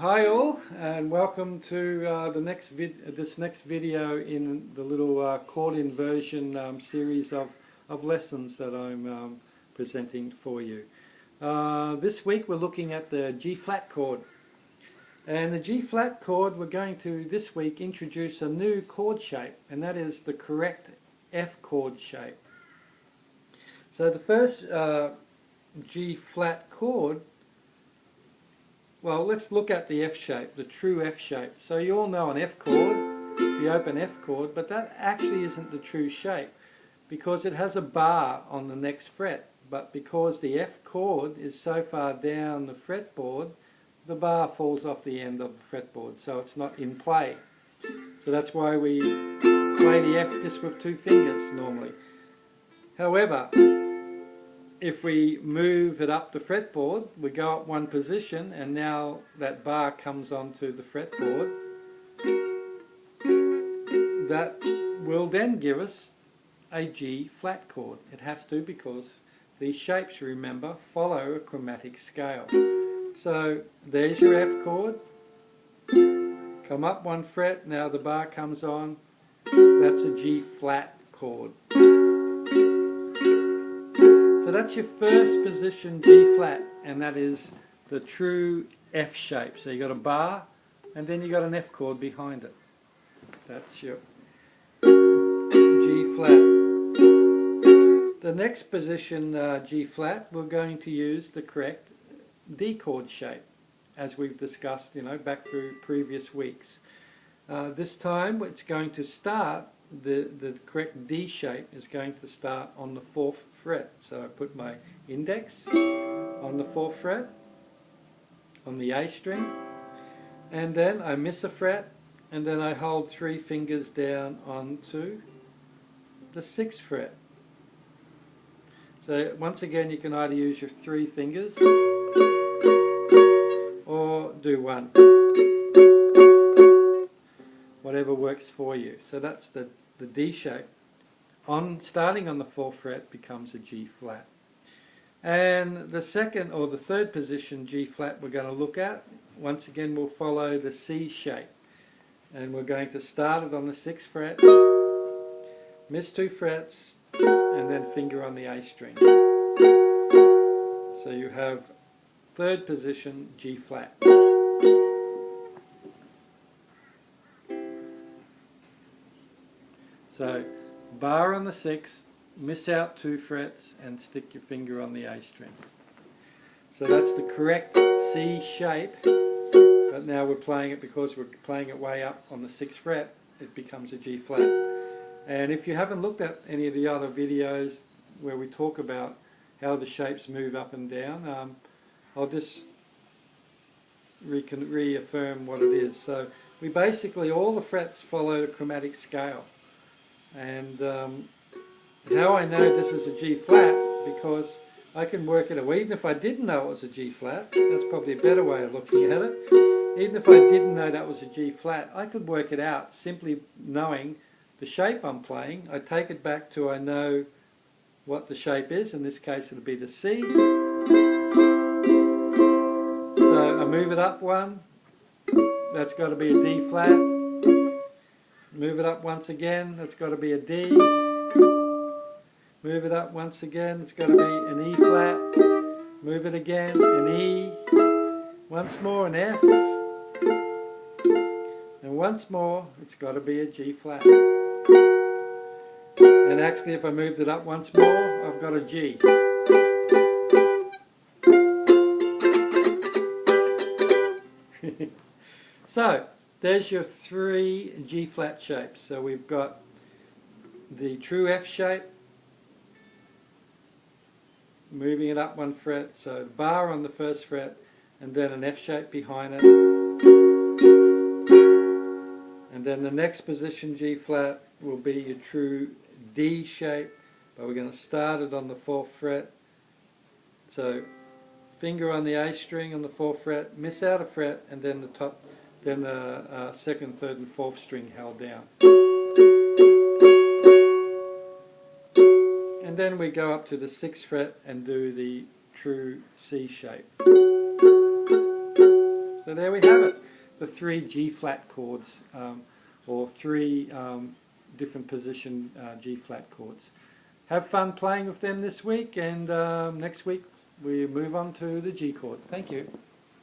Hi all, and welcome to this next video in the little chord inversion series of lessons that I'm presenting for you. This week we're looking at the G flat chord. And the G flat chord, we're going to this week introduce a new chord shape, and that is the correct F chord shape. So the first G flat chord, well, let's look at the F shape, the true F shape. So you all know an F chord, the open F chord, but that actually isn't the true shape because it has a bar on the next fret. But because the F chord is so far down the fretboard, the bar falls off the end of the fretboard, so it's not in play. So that's why we play the F just with two fingers normally. However, if we move it up the fretboard, we go up one position and now that bar comes onto the fretboard. That will then give us a G flat chord. It has to, because these shapes, remember, follow a chromatic scale. So there's your F chord. Come up one fret, now the bar comes on. That's a G flat chord. So that's your first position G flat, and that is the true F shape. So you got a bar and then you got an F chord behind it. That's your G flat. The next position G flat, we're going to use the correct D chord shape, as we've discussed, back through previous weeks. This time it's going to start, the correct D shape is going to start on the 4th fret. So I put my index on the 4th fret, on the A string, and then I miss a fret, and then I hold 3 fingers down onto the 6th fret. So once again, you can either use your 3 fingers or do one, whatever works for you. So that's the D shape. Starting on the 4th fret becomes a G flat. And the second or the third position G flat we're going to look at, once again we'll follow the C shape. And we're going to start it on the 6th fret, miss 2 frets, and then finger on the A string. So you have third position G flat. So bar on the 6th, miss out 2 frets, and stick your finger on the A string. So that's the correct C shape, but now we're playing it, because we're playing it way up on the 6th fret, it becomes a G flat. And if you haven't looked at any of the other videos where we talk about how the shapes move up and down, I'll just reaffirm what it is. So we basically, all the frets follow the chromatic scale. And how I know this is a G flat, because I can work it out. Even if I didn't know it was a G flat, that's probably a better way of looking at it. Even if I didn't know that was a G flat, I could work it out simply knowing the shape I'm playing. I take it back to, I know what the shape is. In this case it'll be the C. So I move it up one, that's got to be a D flat. Move it up once again, that's got to be a D. Move it up once again, it's got to be an E flat. Move it again, an E. Once more, an F. And once more, it's got to be a G flat. And actually, if I moved it up once more, I've got a G. So there's your 3 G flat shapes. So we've got the true F shape, moving it up 1 fret, so the bar on the 1st fret, and then an F shape behind it. And then the next position G flat will be your true D shape, but we're going to start it on the 4th fret. So finger on the A string on the 4th fret, miss out a fret, and then the 2nd, 3rd and 4th string held down. And then we go up to the 6th fret and do the true C shape. So there we have it, the 3 G-flat chords, or 3 different position G-flat chords. Have fun playing with them this week, and next week we move on to the G chord. Thank you.